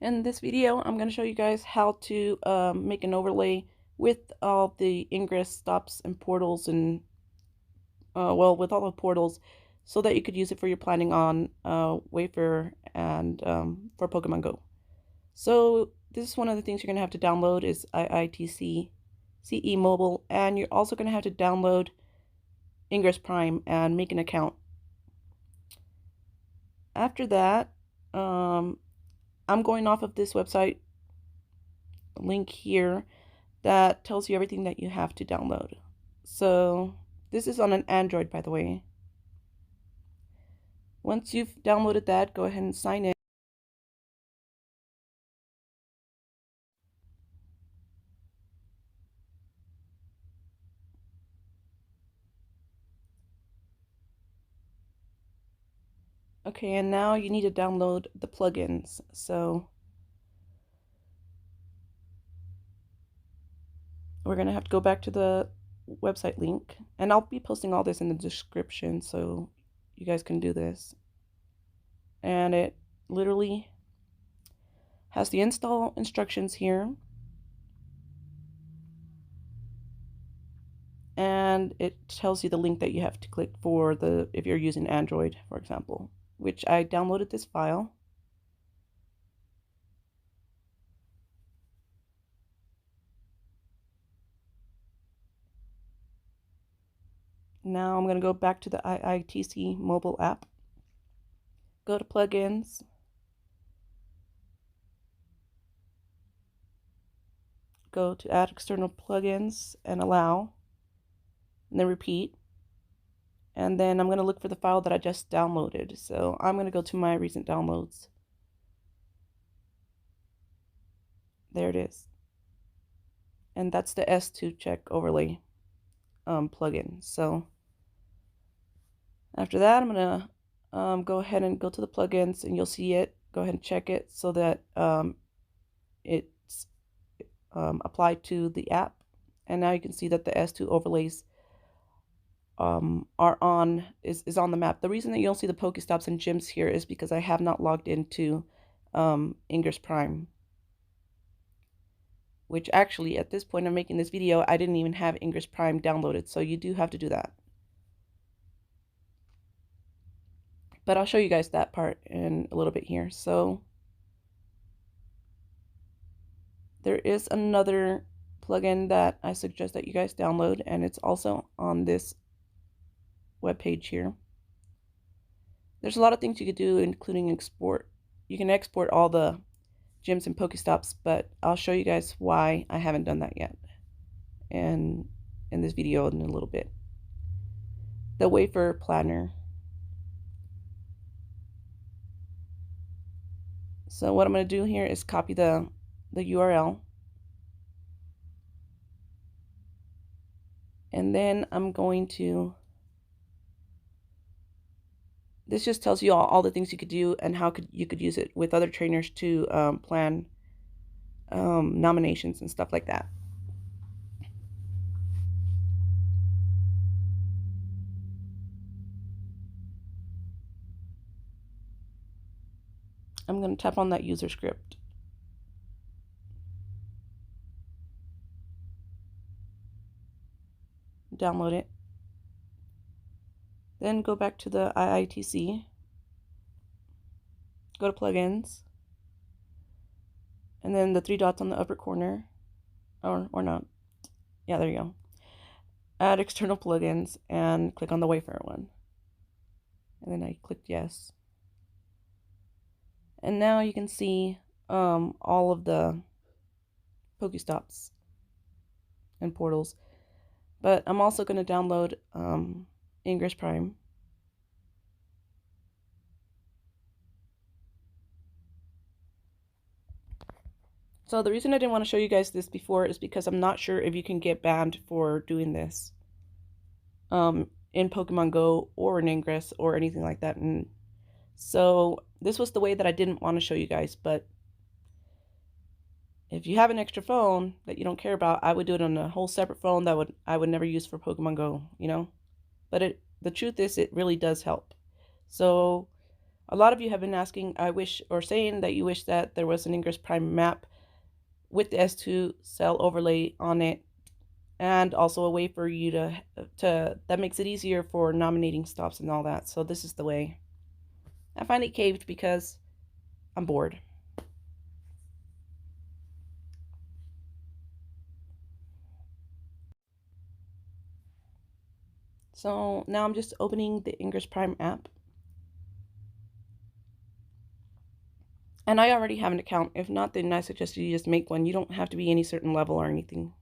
In this video, I'm going to show you guys how to make an overlay with all the ingress stops and portals and, well, with all the portals so that you could use it for your planning on Wayfair and for Pokemon Go. So this is one of the things you're going to have to download is IITC CE Mobile, and you're also going to have to download Ingress Prime and make an account. After that, I'm going off of this website link here that tells you everything that you have to download. So this is on an Android, by the way. Once you've downloaded that, go ahead and sign in. Okay, and now you need to download the plugins. So we're going to have to go back to the website link, and I'll be posting all this in the description so you guys can do this. And it literally has the install instructions here, and it tells you the link that you have to click for the if you're using Android, for example, which I downloaded this file. Now I'm going to go back to the IITC mobile app, go to plugins, go to add external plugins and allow, and then repeat. And then I'm going to look for the file that I just downloaded. So I'm going to go to my recent downloads. There it is. And that's the S2 check overlay plugin. So after that, I'm going to go ahead and go to the plugins, and you'll see it. Go ahead and check it so that it's applied to the app. And now you can see that the S2 overlays are on is on the map. The reason that you don't see the Pokestops and gyms here is because I have not logged into Ingress Prime, which actually at this point I'm making this video, I didn't even have Ingress Prime downloaded, so you do have to do that. But I'll show you guys that part in a little bit here. So there is another plugin that I suggest that you guys download, and it's also on this web page here. There's a lot of things you could do, including export. You can export all the gyms and Pokestops, but I'll show you guys why I haven't done that yet and in this video in a little bit. The Wayfair Planner. So what I'm going to do here is copy the URL, and then I'm going to, this just tells you all the things you could do and how you could use it with other trainers to plan nominations and stuff like that. I'm going to tap on that user script. Download it. Then go back to the IITC. Go to plugins. And then the three dots on the upper corner. Or not. Yeah, there you go. Add external plugins and click on the Wayfair one. And then I clicked yes. And now you can see all of the Pokestops and portals. But I'm also going to download Ingress Prime. So the reason I didn't want to show you guys this before is because I'm not sure if you can get banned for doing this in Pokemon Go or in Ingress or anything like that. And so this was the way that I didn't want to show you guys, but if you have an extra phone that you don't care about, I would do it on a whole separate phone that I would never use for Pokemon Go, you know? But the truth is, it really does help. So A lot of you have been asking, saying that you wish that there was an Ingress Prime map with the S2 cell overlay on it, and also a way for you to that makes it easier for nominating stops and all that. So this is the way. I finally caved because I'm bored. So now I'm just opening the Ingress Prime app. And I already have an account. If not, then I suggest you just make one. You don't have to be any certain level or anything.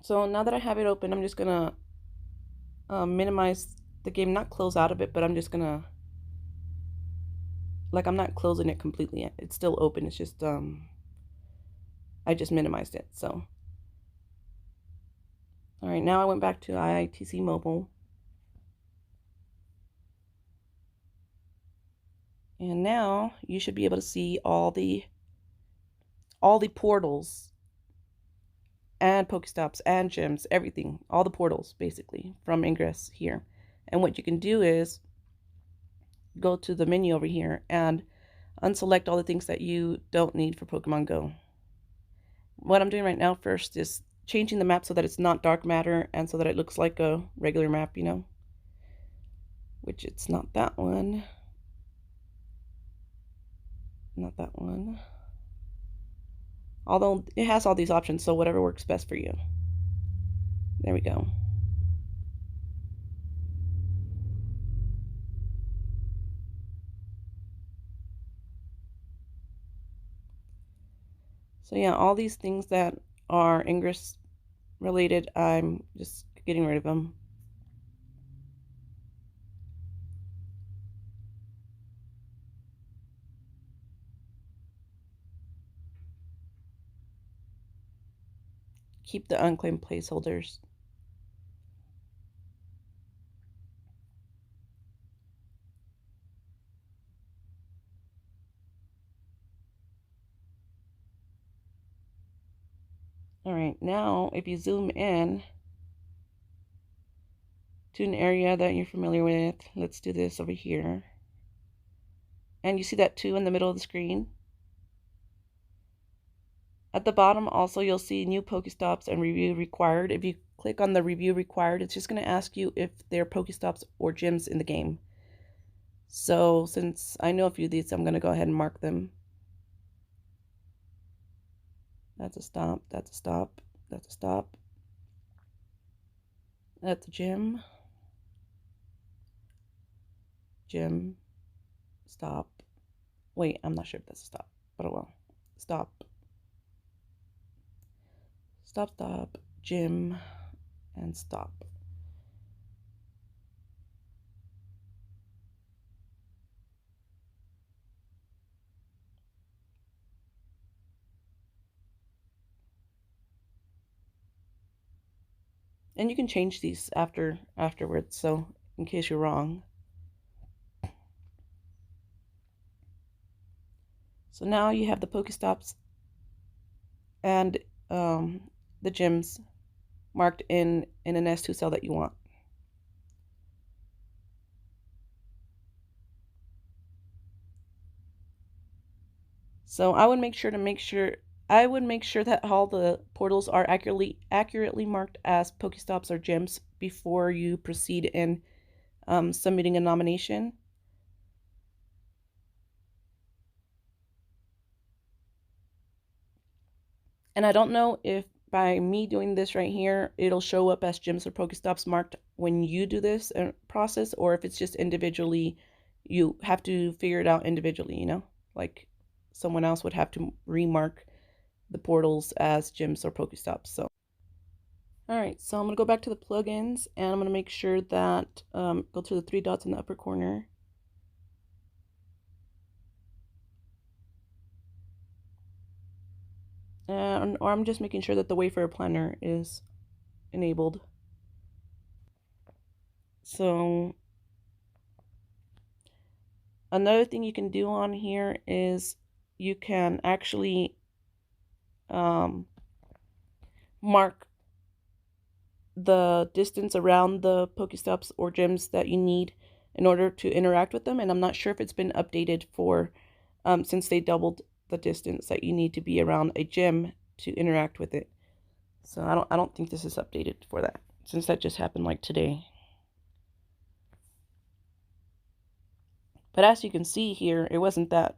So now that I have it open, I'm just gonna minimize the game, not close out of it, but I'm just gonna, like, I'm not closing it completely yet. It's still open. It's just I just minimized it. So all right, now I went back to IITC Mobile, and now you should be able to see all the portals and Pokestops and gyms, everything, all the portals basically from Ingress here. And what you can do is go to the menu over here and unselect all the things that you don't need for Pokemon Go. What I'm doing right now first is changing the map so that it's not dark matter and so that it looks like a regular map, you know, which it's not that one. Not that one. Although it has all these options, so whatever works best for you. There we go. So yeah, all these things that are Ingress related, I'm just getting rid of them. Keep the unclaimed placeholders. All right, now if you zoom in to an area that you're familiar with, let's do this over here. And you see that 2 in the middle of the screen? At the bottom also you'll see new Pokestops and review required. If you click on the review required, it's just going to ask you if there are Pokestops or gyms in the game. So since I know a few of these, I'm going to go ahead and mark them. That's a stop, that's a stop, that's a stop. That's a gym. Gym. Stop. Wait, I'm not sure if that's a stop, but oh well. Stop. Stop, stop, gym, and stop. And you can change these afterwards, so in case you're wrong. So now you have the Pokestops and the gyms marked in an S2 cell that you want. So I would make sure that all the portals are accurately marked as Pokestops or gyms before you proceed in submitting a nomination. And I don't know if by me doing this right here, it'll show up as gyms or Pokestops marked when you do this process, or if it's just individually, you have to figure it out individually, you know? Like someone else would have to remark the portals as gyms or Pokestops. So, all right, so I'm gonna go back to the plugins and I'm gonna make sure that go to the 3 dots in the upper corner. Or I'm just making sure that the Wayfarer Planner is enabled. So another thing you can do on here is you can actually mark the distance around the Pokestops or gyms that you need in order to interact with them. And I'm not sure if it's been updated for since they doubled the distance that you need to be around a gym to interact with it. So I don't think this is updated for that, since that just happened like today. But as you can see here, it wasn't that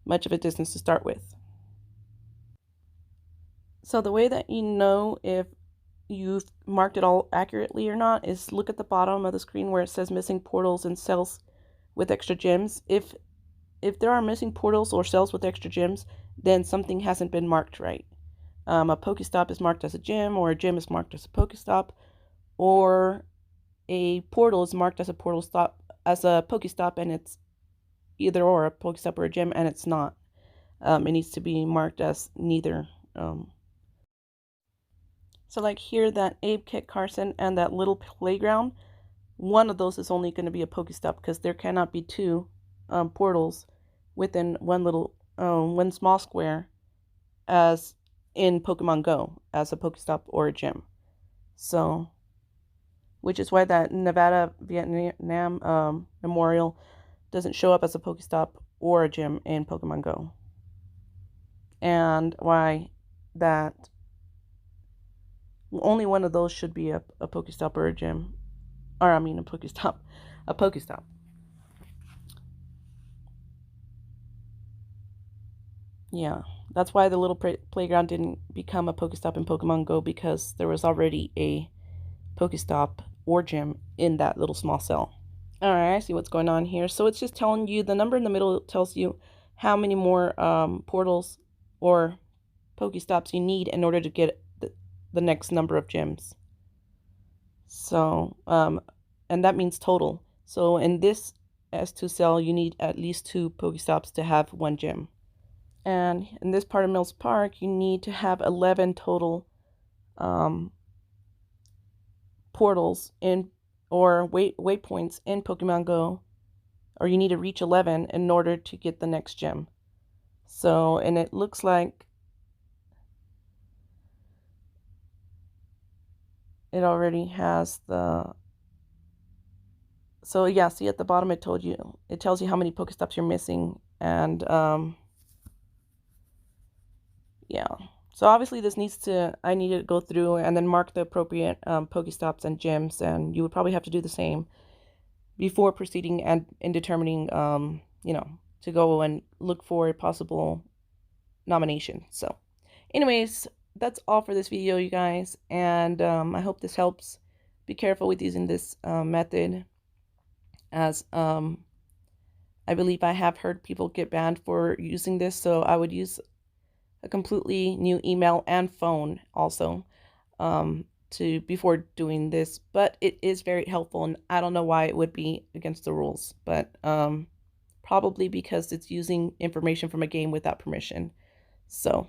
much of a distance to start with. So the way that you know if you've marked it all accurately or not is look at the bottom of the screen where it says missing portals and cells with extra gems. If there are missing portals or cells with extra gems, then something hasn't been marked right. A Pokestop is marked as a gym, or a gym is marked as a Pokestop, or a portal is marked as a Pokestop, and it's either or a Pokestop or a gym, and it's not. It needs to be marked as neither. So like here, that Abe Kit Carson and that little playground, one of those is only going to be a Pokestop because there cannot be two portals within one small square as in Pokemon Go as a Pokestop or a gym. So, which is why that Nevada Vietnam Memorial doesn't show up as a Pokestop or a gym in Pokemon Go. And why that only one of those should be a Pokestop or a gym. Or I mean a Pokestop. A Pokestop. Yeah, that's why the little playground didn't become a Pokestop in Pokemon Go, because there was already a Pokestop or gym in that little small cell. Alright, I see what's going on here. So it's just telling you, the number in the middle tells you how many more portals or Pokestops you need in order to get the next number of gyms. So, and that means total. So in this S2 cell, you need at least 2 Pokestops to have 1 gym. And in this part of Mills Park, you need to have 11 total portals in or waypoints in Pokemon Go, or you need to reach 11 in order to get the next gym. So, and it looks like it already has the. So yeah, see at the bottom it tells you how many Pokestops you're missing, and yeah. So obviously I need to go through and then mark the appropriate Pokestops and gyms, and you would probably have to do the same before proceeding and in determining, to go and look for a possible nomination. So anyways, that's all for this video, you guys, and I hope this helps. Be careful with using this method, as I believe I have heard people get banned for using this, so I would use a completely new email and phone also before doing this. But it is very helpful, and I don't know why it would be against the rules, but probably because it's using information from a game without permission. So